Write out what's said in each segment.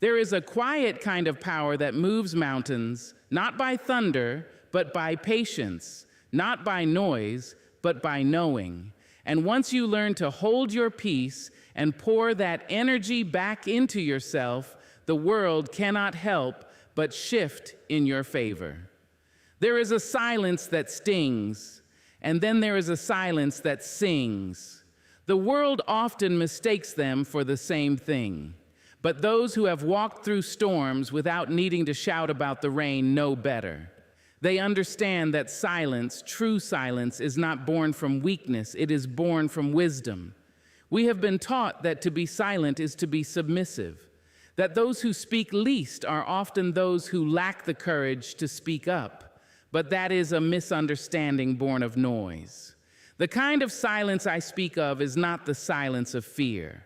There is a quiet kind of power that moves mountains, not by thunder, but by patience, not by noise, but by knowing. And once you learn to hold your peace and pour that energy back into yourself, the world cannot help but shift in your favor. There is a silence that stings, and then there is a silence that sings. The world often mistakes them for the same thing. But those who have walked through storms without needing to shout about the rain know better. They understand that silence, true silence, is not born from weakness, it is born from wisdom. We have been taught that to be silent is to be submissive, that those who speak least are often those who lack the courage to speak up, but that is a misunderstanding born of noise. The kind of silence I speak of is not the silence of fear.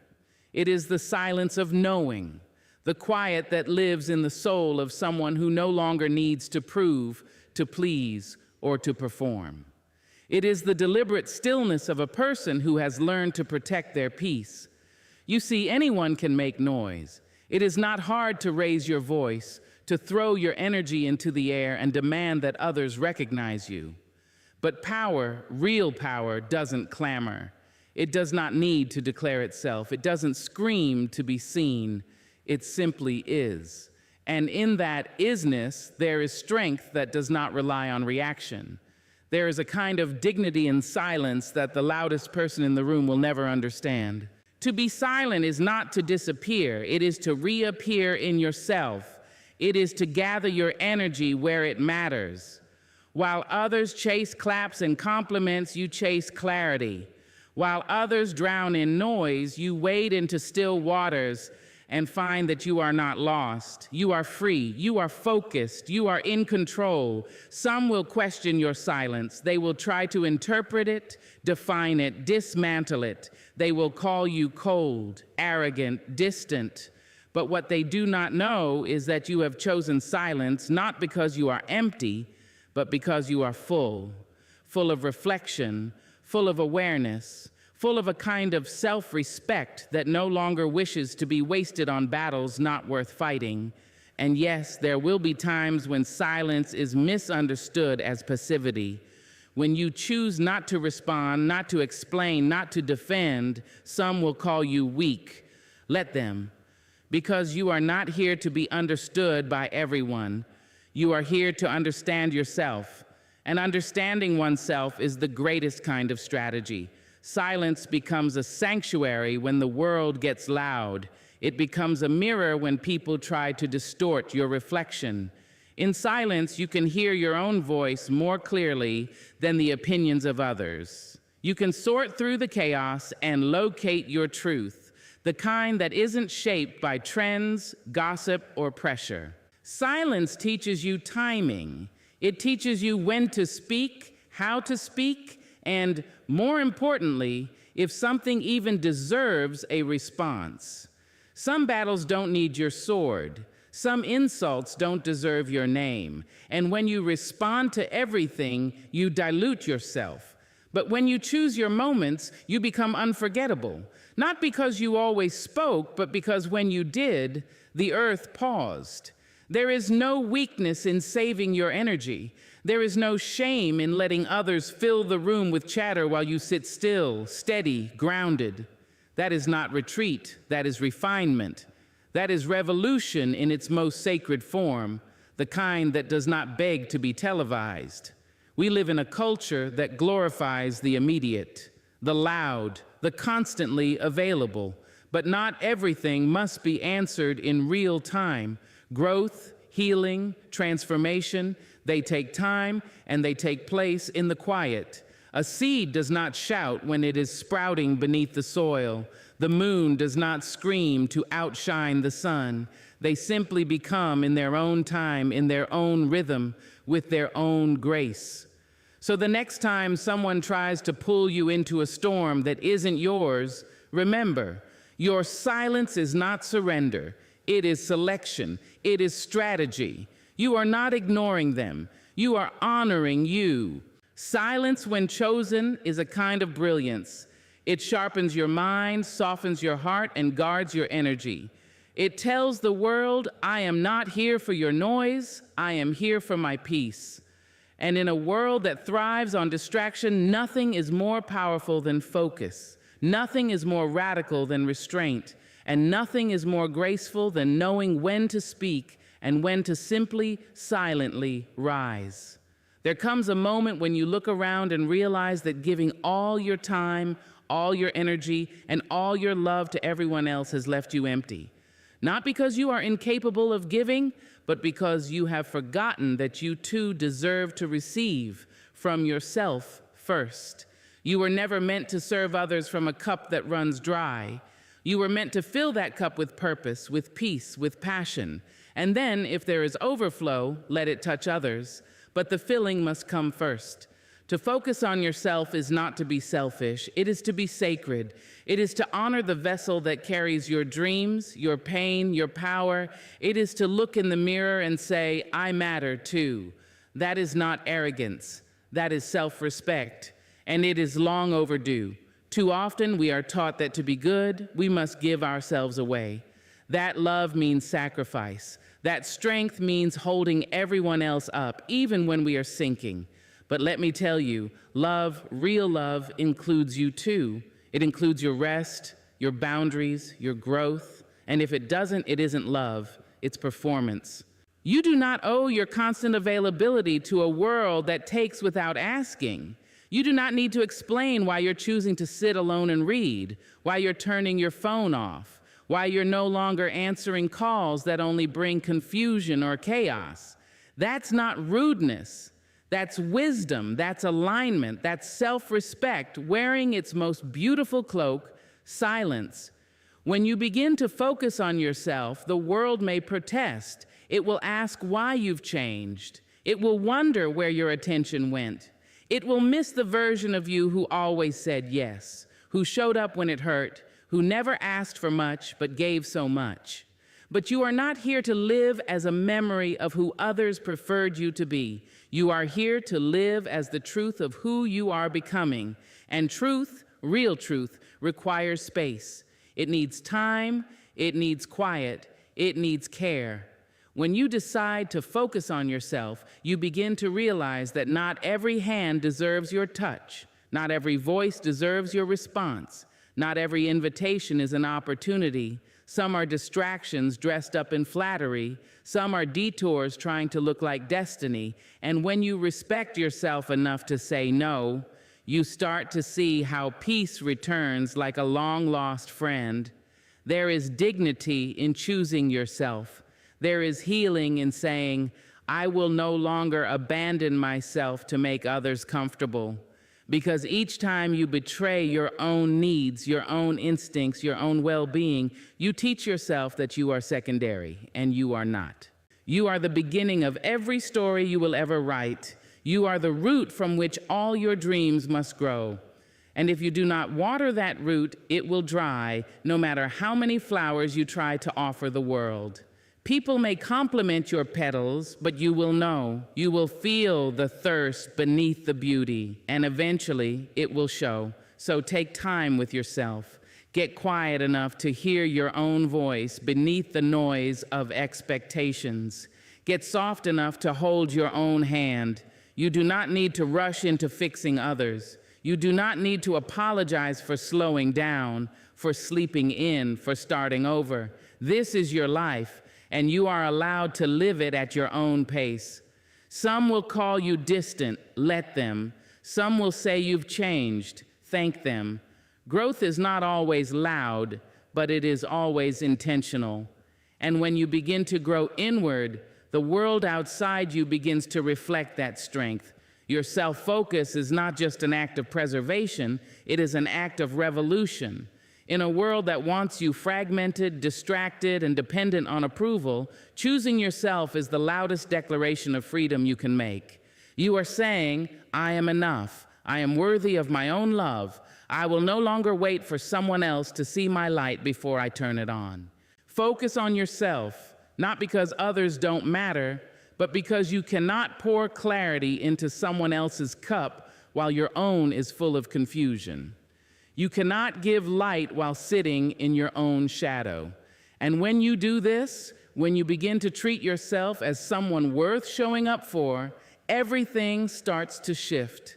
It is the silence of knowing, the quiet that lives in the soul of someone who no longer needs to prove, to please, or to perform. It is the deliberate stillness of a person who has learned to protect their peace. You see, anyone can make noise. It is not hard to raise your voice, to throw your energy into the air and demand that others recognize you. But power, real power, doesn't clamor. It does not need to declare itself. It doesn't scream to be seen. It simply is. And in that isness, there is strength that does not rely on reaction. There is a kind of dignity in silence that the loudest person in the room will never understand. To be silent is not to disappear. It is to reappear in yourself. It is to gather your energy where it matters. While others chase claps and compliments, you chase clarity. While others drown in noise, you wade into still waters and find that you are not lost. You are free, you are focused, you are in control. Some will question your silence. They will try to interpret it, define it, dismantle it. They will call you cold, arrogant, distant. But what they do not know is that you have chosen silence not because you are empty, but because you are full of reflection, full of awareness, full of a kind of self-respect that no longer wishes to be wasted on battles not worth fighting. And yes, there will be times when silence is misunderstood as passivity. When you choose not to respond, not to explain, not to defend, some will call you weak. Let them, because you are not here to be understood by everyone. You are here to understand yourself. And understanding oneself is the greatest kind of strategy. Silence becomes a sanctuary when the world gets loud. It becomes a mirror when people try to distort your reflection. In silence, you can hear your own voice more clearly than the opinions of others. You can sort through the chaos and locate your truth, the kind that isn't shaped by trends, gossip, or pressure. Silence teaches you timing. It teaches you when to speak, how to speak, and more importantly, if something even deserves a response. Some battles don't need your sword. Some insults don't deserve your name. And when you respond to everything, you dilute yourself. But when you choose your moments, you become unforgettable. Not because you always spoke, but because when you did, the earth paused. There is no weakness in saving your energy. There is no shame in letting others fill the room with chatter while you sit still, steady, grounded. That is not retreat, that is refinement. That is revolution in its most sacred form, the kind that does not beg to be televised. We live in a culture that glorifies the immediate, the loud, the constantly available. But not everything must be answered in real time. Growth, healing, transformation, they take time and they take place in the quiet. A seed does not shout when it is sprouting beneath the soil. The moon does not scream to outshine the sun. They simply become in their own time, in their own rhythm, with their own grace. So the next time someone tries to pull you into a storm that isn't yours, remember, your silence is not surrender. It is selection. It is strategy. You are not ignoring them. You are honoring you. Silence, when chosen, is a kind of brilliance. It sharpens your mind, softens your heart, and guards your energy. It tells the world, I am not here for your noise, I am here for my peace. And in a world that thrives on distraction, nothing is more powerful than focus. Nothing is more radical than restraint. And nothing is more graceful than knowing when to speak and when to simply, silently rise. There comes a moment when you look around and realize that giving all your time, all your energy, and all your love to everyone else has left you empty. Not because you are incapable of giving, but because you have forgotten that you too deserve to receive from yourself first. You were never meant to serve others from a cup that runs dry. You were meant to fill that cup with purpose, with peace, with passion. And then, if there is overflow, let it touch others. But the filling must come first. To focus on yourself is not to be selfish. It is to be sacred. It is to honor the vessel that carries your dreams, your pain, your power. It is to look in the mirror and say, I matter too. That is not arrogance. That is self-respect. And it is long overdue. Too often we are taught that to be good, we must give ourselves away. That love means sacrifice. That strength means holding everyone else up, even when we are sinking. But let me tell you, love, real love, includes you too. It includes your rest, your boundaries, your growth. And if it doesn't, it isn't love, it's performance. You do not owe your constant availability to a world that takes without asking. You do not need to explain why you're choosing to sit alone and read, why you're turning your phone off, why you're no longer answering calls that only bring confusion or chaos. That's not rudeness. That's wisdom, that's alignment, that's self-respect, wearing its most beautiful cloak, silence. When you begin to focus on yourself, the world may protest. It will ask why you've changed. It will wonder where your attention went. It will miss the version of you who always said yes, who showed up when it hurt, who never asked for much but gave so much. But you are not here to live as a memory of who others preferred you to be. You are here to live as the truth of who you are becoming. And truth, real truth, requires space. It needs time, it needs quiet, it needs care. When you decide to focus on yourself, you begin to realize that not every hand deserves your touch. Not every voice deserves your response. Not every invitation is an opportunity. Some are distractions dressed up in flattery. Some are detours trying to look like destiny. And when you respect yourself enough to say no, you start to see how peace returns like a long-lost friend. There is dignity in choosing yourself. There is healing in saying, I will no longer abandon myself to make others comfortable. Because each time you betray your own needs, your own instincts, your own well-being, you teach yourself that you are secondary, and you are not. You are the beginning of every story you will ever write. You are the root from which all your dreams must grow. And if you do not water that root, it will dry, no matter how many flowers you try to offer the world. People may compliment your petals, but you will know. You will feel the thirst beneath the beauty, and eventually it will show. So take time with yourself. Get quiet enough to hear your own voice beneath the noise of expectations. Get soft enough to hold your own hand. You do not need to rush into fixing others. You do not need to apologize for slowing down, for sleeping in, for starting over. This is your life, and you are allowed to live it at your own pace. Some will call you distant, let them. Some will say you've changed, thank them. Growth is not always loud, but it is always intentional. And when you begin to grow inward, the world outside you begins to reflect that strength. Your self-focus is not just an act of preservation, it is an act of revolution. In a world that wants you fragmented, distracted, and dependent on approval, choosing yourself is the loudest declaration of freedom you can make. You are saying, I am enough. I am worthy of my own love. I will no longer wait for someone else to see my light before I turn it on. Focus on yourself, not because others don't matter, but because you cannot pour clarity into someone else's cup while your own is full of confusion. You cannot give light while sitting in your own shadow. And when you do this, when you begin to treat yourself as someone worth showing up for, everything starts to shift.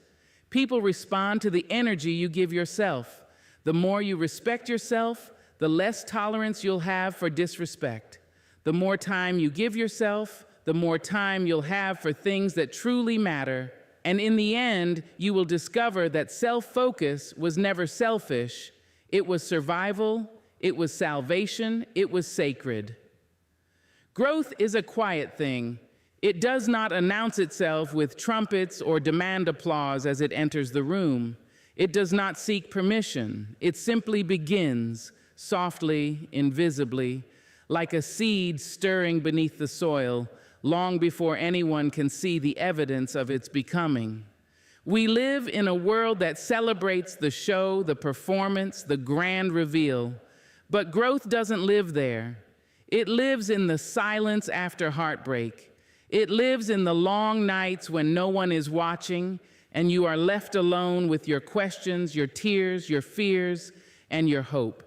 People respond to the energy you give yourself. The more you respect yourself, the less tolerance you'll have for disrespect. The more time you give yourself, the more time you'll have for things that truly matter. And in the end, you will discover that self-focus was never selfish. It was survival, it was salvation, it was sacred. Growth is a quiet thing. It does not announce itself with trumpets or demand applause as it enters the room. It does not seek permission. It simply begins, softly, invisibly, like a seed stirring beneath the soil, long before anyone can see the evidence of its becoming. We live in a world that celebrates the show, the performance, the grand reveal. But growth doesn't live there. It lives in the silence after heartbreak. It lives in the long nights when no one is watching and you are left alone with your questions, your tears, your fears, and your hope.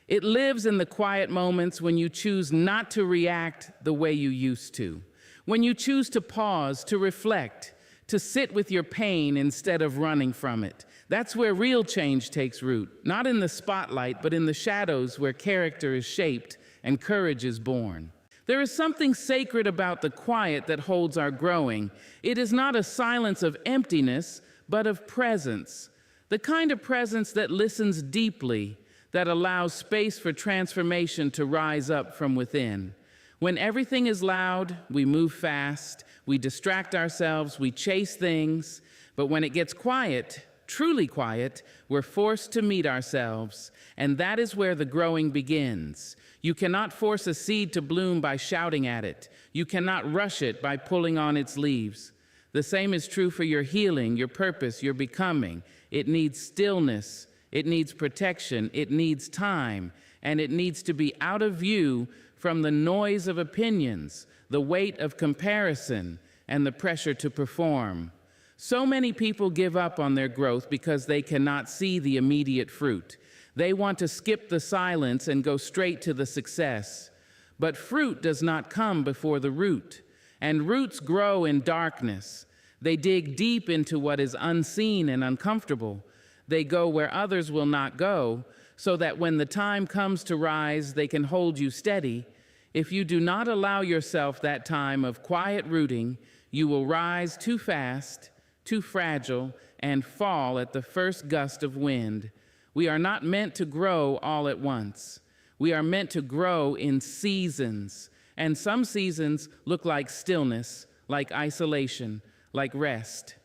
It lives in the quiet moments when you choose not to react the way you used to, when you choose to pause, to reflect, to sit with your pain instead of running from it. That's where real change takes root, not in the spotlight, but in the shadows where character is shaped and courage is born. There is something sacred about the quiet that holds our growing. It is not a silence of emptiness, but of presence. The kind of presence that listens deeply, that allows space for transformation to rise up from within. When everything is loud, we move fast, we distract ourselves, we chase things, but when it gets quiet, truly quiet, we're forced to meet ourselves, and that is where the growing begins. You cannot force a seed to bloom by shouting at it. You cannot rush it by pulling on its leaves. The same is true for your healing, your purpose, your becoming. It needs stillness, it needs protection, it needs time, and it needs to be out of view from the noise of opinions, the weight of comparison, and the pressure to perform. So many people give up on their growth because they cannot see the immediate fruit. They want to skip the silence and go straight to the success. But fruit does not come before the root, and roots grow in darkness. They dig deep into what is unseen and uncomfortable. They go where others will not go, so that when the time comes to rise, they can hold you steady. If you do not allow yourself that time of quiet rooting, you will rise too fast, too fragile, and fall at the first gust of wind. We are not meant to grow all at once. We are meant to grow in seasons, and some seasons look like stillness, like isolation, like rest.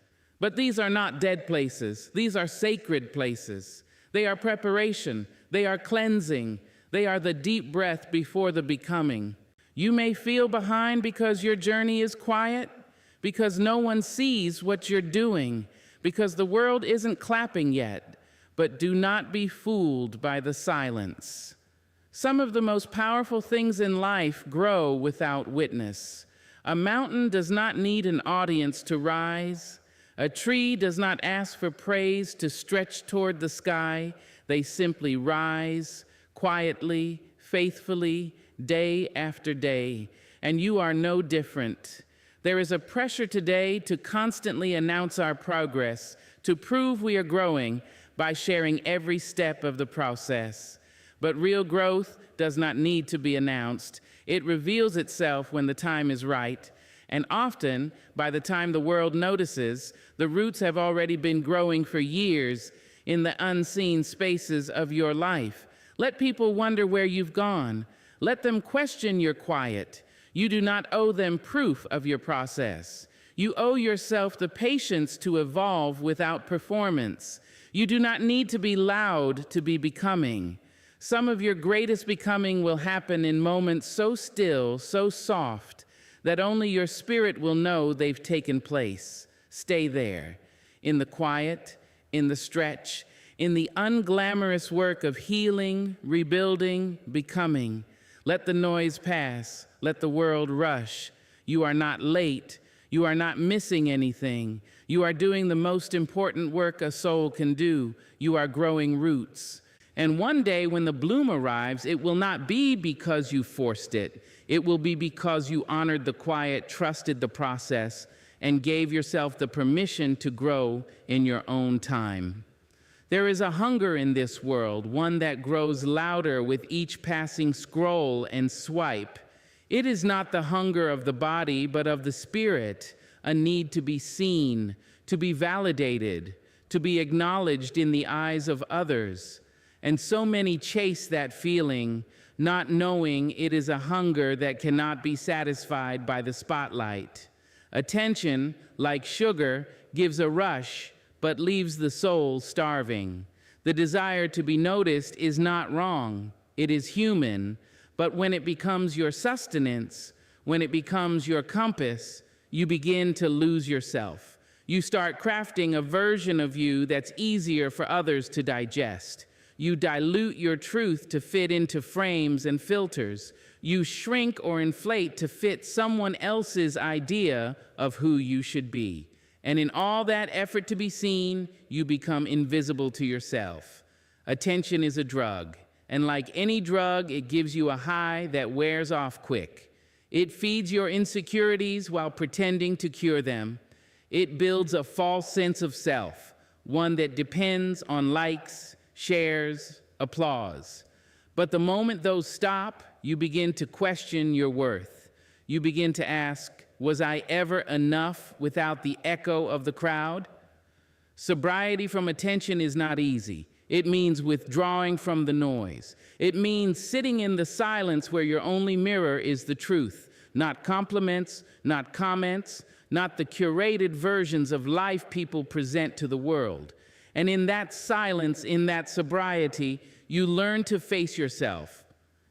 But these are not dead places. These are sacred places. They are preparation. They are cleansing. They are the deep breath before the becoming. You may feel behind because your journey is quiet, because no one sees what you're doing, because the world isn't clapping yet. But do not be fooled by the silence. Some of the most powerful things in life grow without witness. A mountain does not need an audience to rise. A tree does not ask for praise to stretch toward the sky. They simply rise quietly, faithfully, day after day. And you are no different. There is a pressure today to constantly announce our progress, to prove we are growing by sharing every step of the process. But real growth does not need to be announced. It reveals itself when the time is right. And often, by the time the world notices, the roots have already been growing for years in the unseen spaces of your life. Let people wonder where you've gone. Let them question your quiet. You do not owe them proof of your process. You owe yourself the patience to evolve without performance. You do not need to be loud to be becoming. Some of your greatest becoming will happen in moments so still, so soft, that only your spirit will know they've taken place. Stay there, in the quiet, in the stretch, in the unglamorous work of healing, rebuilding, becoming. Let the noise pass. Let the world rush. You are not late. You are not missing anything. You are doing the most important work a soul can do. You are growing roots. And one day when the bloom arrives, it will not be because you forced it. It will be because you honored the quiet, trusted the process, and gave yourself the permission to grow in your own time. There is a hunger in this world, one that grows louder with each passing scroll and swipe. It is not the hunger of the body, but of the spirit, a need to be seen, to be validated, to be acknowledged in the eyes of others. And so many chase that feeling, not knowing it is a hunger that cannot be satisfied by the spotlight. Attention, like sugar, gives a rush, but leaves the soul starving. The desire to be noticed is not wrong. It is human. But when it becomes your sustenance, when it becomes your compass, you begin to lose yourself. You start crafting a version of you that's easier for others to digest. You dilute your truth to fit into frames and filters. You shrink or inflate to fit someone else's idea of who you should be. And in all that effort to be seen, you become invisible to yourself. Attention is a drug, and like any drug, it gives you a high that wears off quick. It feeds your insecurities while pretending to cure them. It builds a false sense of self, one that depends on likes, shares, applause. But the moment those stop, you begin to question your worth. You begin to ask, was I ever enough without the echo of the crowd? Sobriety from attention is not easy. It means withdrawing from the noise. It means sitting in the silence where your only mirror is the truth, not compliments, not comments, not the curated versions of life people present to the world. And in that silence, in that sobriety, you learn to face yourself.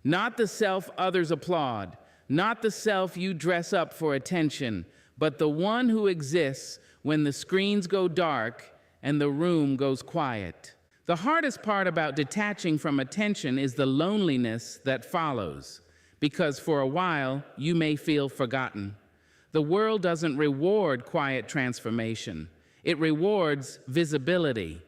Not the self others applaud, not the self you dress up for attention, but the one who exists when the screens go dark and the room goes quiet. The hardest part about detaching from attention is the loneliness that follows, because for a while you may feel forgotten. The world doesn't reward quiet transformation. It rewards visibility.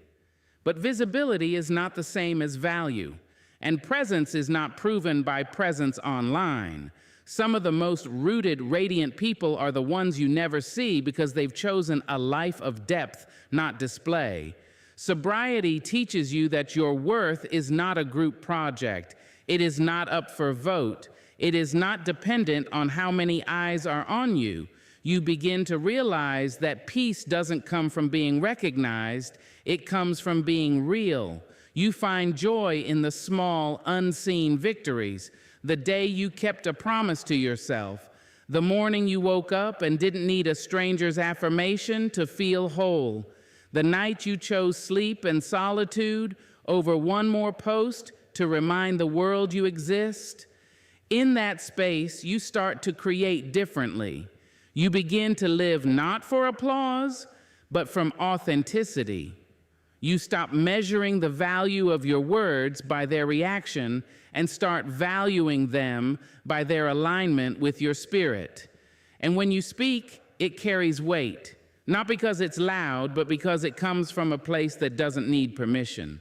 But visibility is not the same as value, and presence is not proven by presence online. Some of the most rooted, radiant people are the ones you never see because they've chosen a life of depth, not display. Sobriety teaches you that your worth is not a group project. It is not up for vote. It is not dependent on how many eyes are on you. You begin to realize that peace doesn't come from being recognized. It comes from being real. You find joy in the small, unseen victories. The day you kept a promise to yourself. The morning you woke up and didn't need a stranger's affirmation to feel whole. The night you chose sleep and solitude over one more post to remind the world you exist. In that space, you start to create differently. You begin to live not for applause, but from authenticity. You stop measuring the value of your words by their reaction and start valuing them by their alignment with your spirit. And when you speak, it carries weight, not because it's loud, but because it comes from a place that doesn't need permission.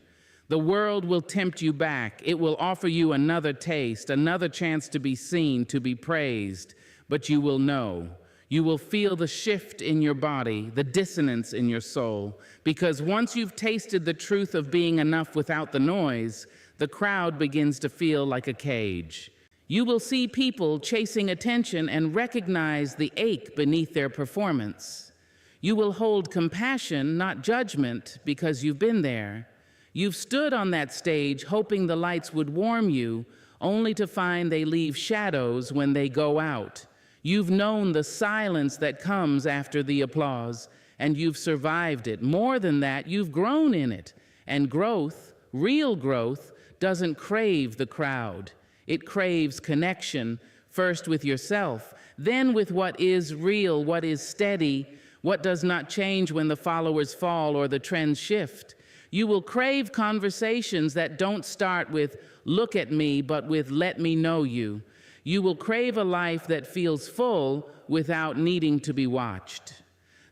The world will tempt you back. It will offer you another taste, another chance to be seen, to be praised, but you will know. You will feel the shift in your body, the dissonance in your soul, because once you've tasted the truth of being enough without the noise, the crowd begins to feel like a cage. You will see people chasing attention and recognize the ache beneath their performance. You will hold compassion, not judgment, because you've been there. You've stood on that stage hoping the lights would warm you, only to find they leave shadows when they go out. You've known the silence that comes after the applause, and you've survived it. More than that, you've grown in it. And growth, real growth, doesn't crave the crowd. It craves connection, first with yourself, then with what is real, what is steady, what does not change when the followers fall or the trends shift. You will crave conversations that don't start with, look at me, but with, let me know you. You will crave a life that feels full without needing to be watched.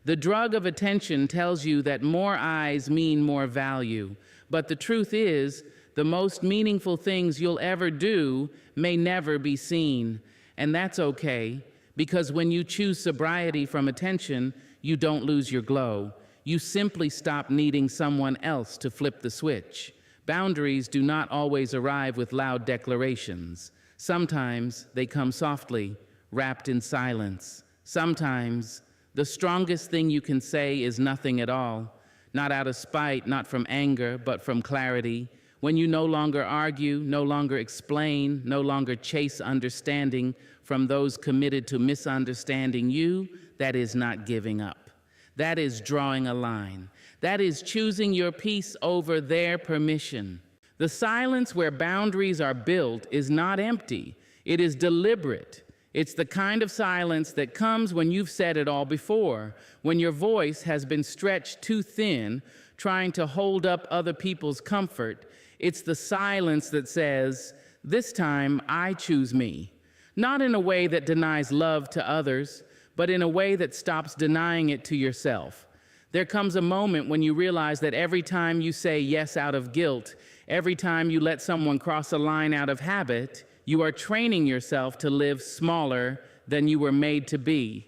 The drug of attention tells you that more eyes mean more value, but the truth is The most meaningful things you'll ever do may never be seen. And that's okay, because when you choose sobriety from attention, you don't lose your glow. You simply stop needing someone else to flip the switch. Boundaries do not always arrive with loud declarations. Sometimes they come softly, wrapped in silence. Sometimes the strongest thing you can say is nothing at all, not out of spite, not from anger, but from clarity. When you no longer argue, no longer explain, no longer chase understanding from those committed to misunderstanding you, that is not giving up. That is drawing a line. That is choosing your peace over their permission. The silence where boundaries are built is not empty. It is deliberate. It's the kind of silence that comes when you've said it all before, when your voice has been stretched too thin, trying to hold up other people's comfort. It's the silence that says, "This time I choose me." Not in a way that denies love to others, but in a way that stops denying it to yourself. There comes a moment when you realize that every time you say yes out of guilt, every time you let someone cross a line out of habit, you are training yourself to live smaller than you were made to be.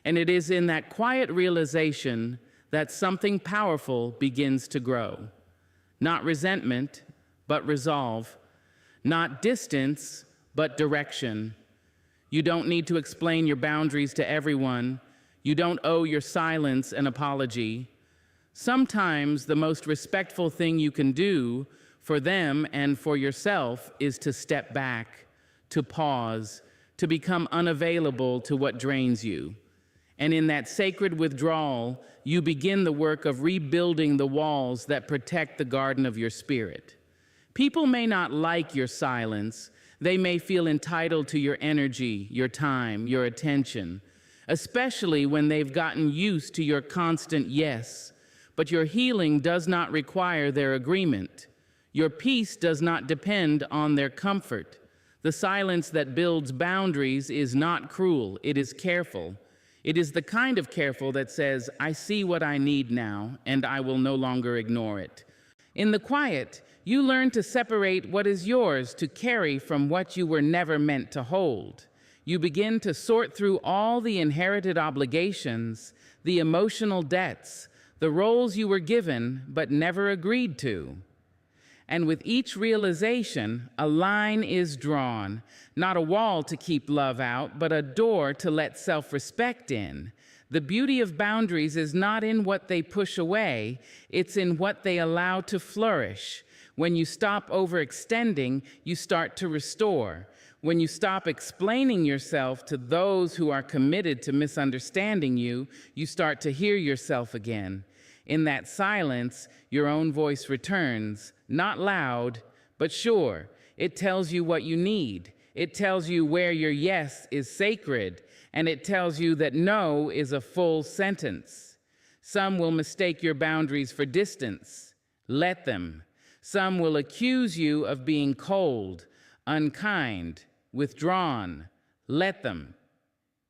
And it is in that quiet realization that something powerful begins to grow. Not resentment, but resolve. Not distance, but direction. You don't need to explain your boundaries to everyone. You don't owe your silence an apology. Sometimes the most respectful thing you can do for them and for yourself is to step back, to pause, to become unavailable to what drains you. And in that sacred withdrawal, you begin the work of rebuilding the walls that protect the garden of your spirit. People may not like your silence. They may feel entitled to your energy, your time, your attention, especially when they've gotten used to your constant yes. But your healing does not require their agreement. Your peace does not depend on their comfort. The silence that builds boundaries is not cruel, it is careful. It is the kind of careful that says, "I see what I need now, and I will no longer ignore it." In the quiet, you learn to separate what is yours to carry from what you were never meant to hold. You begin to sort through all the inherited obligations, the emotional debts, the roles you were given but never agreed to. And with each realization, a line is drawn, not a wall to keep love out, but a door to let self-respect in. The beauty of boundaries is not in what they push away, it's in what they allow to flourish. When you stop overextending, you start to restore. When you stop explaining yourself to those who are committed to misunderstanding you, you start to hear yourself again. In that silence, your own voice returns, not loud, but sure. It tells you what you need. It tells you where your yes is sacred, and it tells you that no is a full sentence. Some will mistake your boundaries for distance. Let them. Some will accuse you of being cold, unkind, withdrawn. Let them.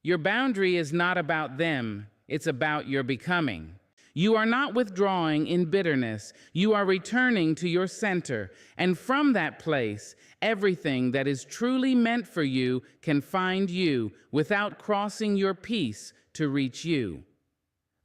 Your boundary is not about them. It's about your becoming. You are not withdrawing in bitterness. You are returning to your center. And from that place, everything that is truly meant for you can find you without crossing your peace to reach you.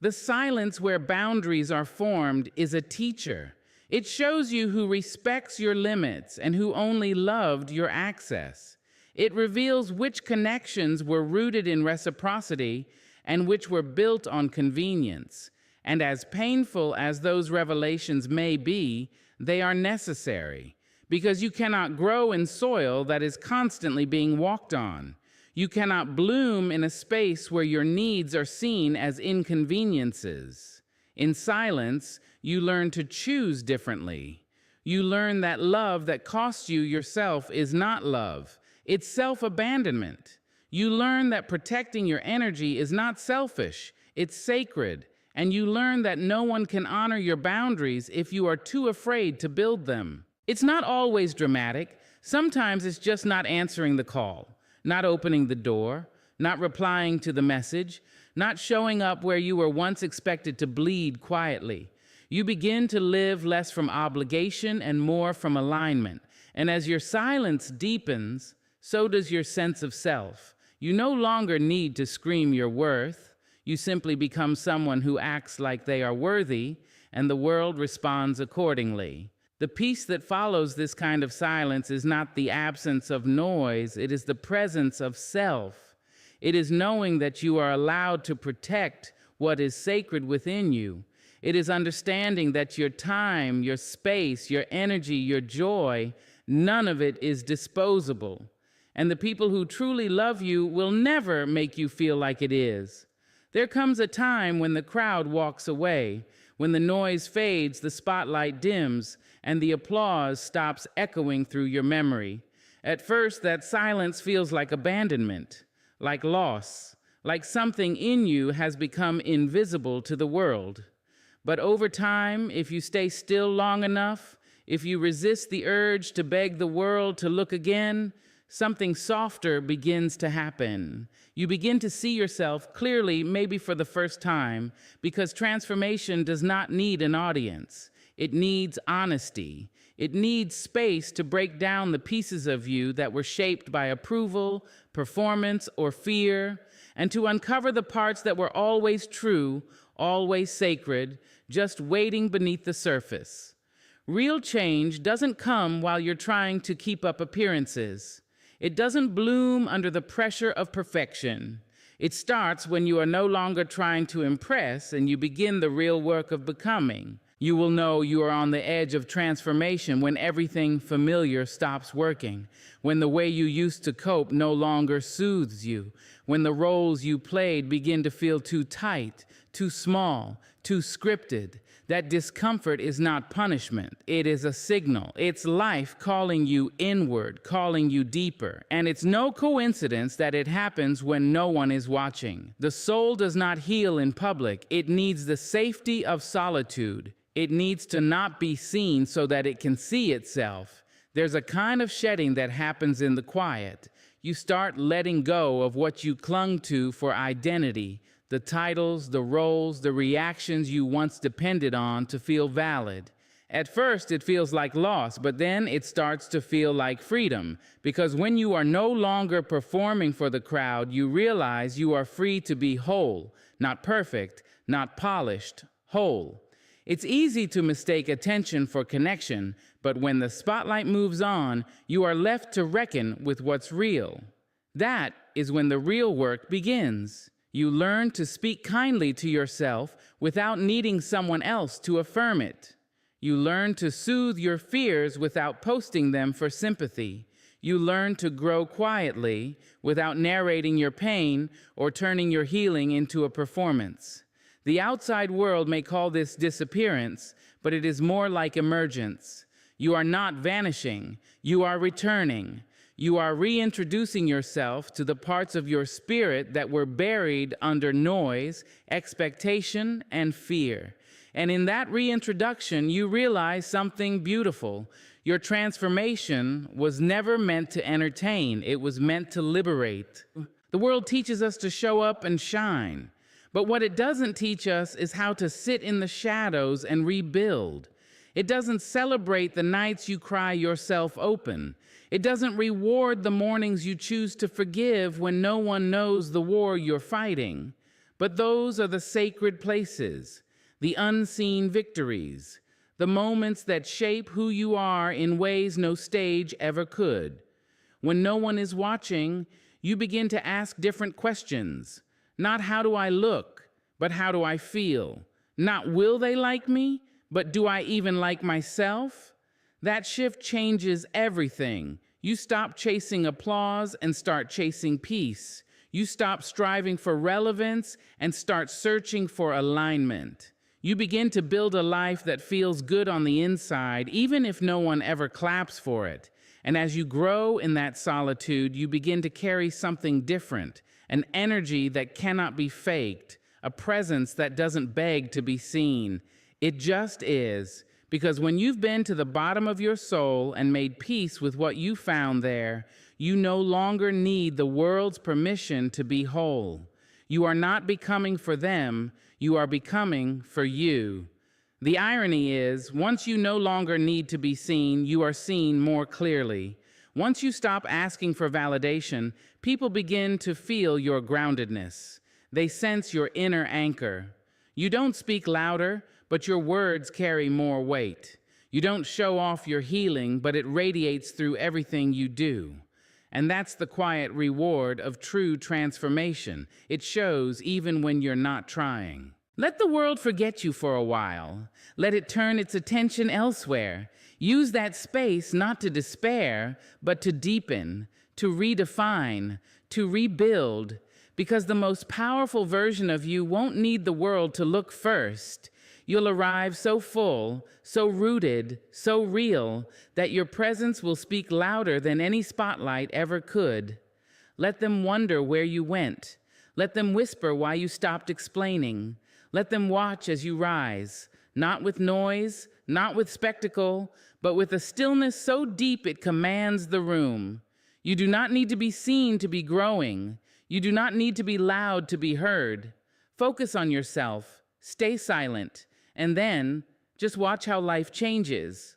The silence where boundaries are formed is a teacher. It shows you who respects your limits and who only loved your access. It reveals which connections were rooted in reciprocity and which were built on convenience. And as painful as those revelations may be, they are necessary, because you cannot grow in soil that is constantly being walked on. You cannot bloom in a space where your needs are seen as inconveniences. In silence, you learn to choose differently. You learn that love that costs you yourself is not love. It's self-abandonment. You learn that protecting your energy is not selfish. It's sacred. And you learn that no one can honor your boundaries if you are too afraid to build them. It's not always dramatic. Sometimes it's just not answering the call, not opening the door, not replying to the message, not showing up where you were once expected to bleed quietly. You begin to live less from obligation and more from alignment. And as your silence deepens, so does your sense of self. You no longer need to scream your worth. You simply become someone who acts like they are worthy, and the world responds accordingly. The peace that follows this kind of silence is not the absence of noise, it is the presence of self. It is knowing that you are allowed to protect what is sacred within you. It is understanding that your time, your space, your energy, your joy, none of it is disposable. And the people who truly love you will never make you feel like it is. There comes a time when the crowd walks away, when the noise fades, the spotlight dims, and the applause stops echoing through your memory. At first, that silence feels like abandonment, like loss, like something in you has become invisible to the world. But over time, if you stay still long enough, if you resist the urge to beg the world to look again, something softer begins to happen. You begin to see yourself clearly, maybe for the first time, because transformation does not need an audience. It needs honesty. It needs space to break down the pieces of you that were shaped by approval, performance, or fear, and to uncover the parts that were always true, always sacred, just waiting beneath the surface. Real change doesn't come while you're trying to keep up appearances. It doesn't bloom under the pressure of perfection. It starts when you are no longer trying to impress and you begin the real work of becoming. You will know you are on the edge of transformation when everything familiar stops working, when the way you used to cope no longer soothes you, when the roles you played begin to feel too tight, too small, too scripted. That discomfort is not punishment. It is a signal. It's life calling you inward, calling you deeper. And it's no coincidence that it happens when no one is watching. The soul does not heal in public. It needs the safety of solitude. It needs to not be seen so that it can see itself. There's a kind of shedding that happens in the quiet. You start letting go of what you clung to for identity, the titles, the roles, the reactions you once depended on to feel valid. At first, it feels like loss, but then it starts to feel like freedom, because when you are no longer performing for the crowd, you realize you are free to be whole, not perfect, not polished, whole. It's easy to mistake attention for connection, but when the spotlight moves on, you are left to reckon with what's real. That is when the real work begins. You learn to speak kindly to yourself without needing someone else to affirm it. You learn to soothe your fears without posting them for sympathy. You learn to grow quietly without narrating your pain or turning your healing into a performance. The outside world may call this disappearance, but it is more like emergence. You are not vanishing, you are returning. You are reintroducing yourself to the parts of your spirit that were buried under noise, expectation, and fear. And in that reintroduction, you realize something beautiful. Your transformation was never meant to entertain, it was meant to liberate. The world teaches us to show up and shine. But what it doesn't teach us is how to sit in the shadows and rebuild. It doesn't celebrate the nights you cry yourself open. It doesn't reward the mornings you choose to forgive when no one knows the war you're fighting. But those are the sacred places, the unseen victories, the moments that shape who you are in ways no stage ever could. When no one is watching, you begin to ask different questions. Not how do I look, but how do I feel? Not will they like me, but do I even like myself? That shift changes everything. You stop chasing applause and start chasing peace. You stop striving for relevance and start searching for alignment. You begin to build a life that feels good on the inside, even if no one ever claps for it. And as you grow in that solitude, you begin to carry something different. An energy that cannot be faked, a presence that doesn't beg to be seen. It just is, because when you've been to the bottom of your soul and made peace with what you found there, you no longer need the world's permission to be whole. You are not becoming for them, you are becoming for you. The irony is, once you no longer need to be seen, you are seen more clearly. Once you stop asking for validation, people begin to feel your groundedness. They sense your inner anchor. You don't speak louder, but your words carry more weight. You don't show off your healing, but it radiates through everything you do. And that's the quiet reward of true transformation. It shows even when you're not trying. Let the world forget you for a while. Let it turn its attention elsewhere. Use that space not to despair, but to deepen, to redefine, to rebuild, because the most powerful version of you won't need the world to look first. You'll arrive so full, so rooted, so real, that your presence will speak louder than any spotlight ever could. Let them wonder where you went. Let them whisper why you stopped explaining. Let them watch as you rise, not with noise, not with spectacle, but with a stillness so deep it commands the room. You do not need to be seen to be growing. You do not need to be loud to be heard. Focus on yourself, stay silent, and then just watch how life changes.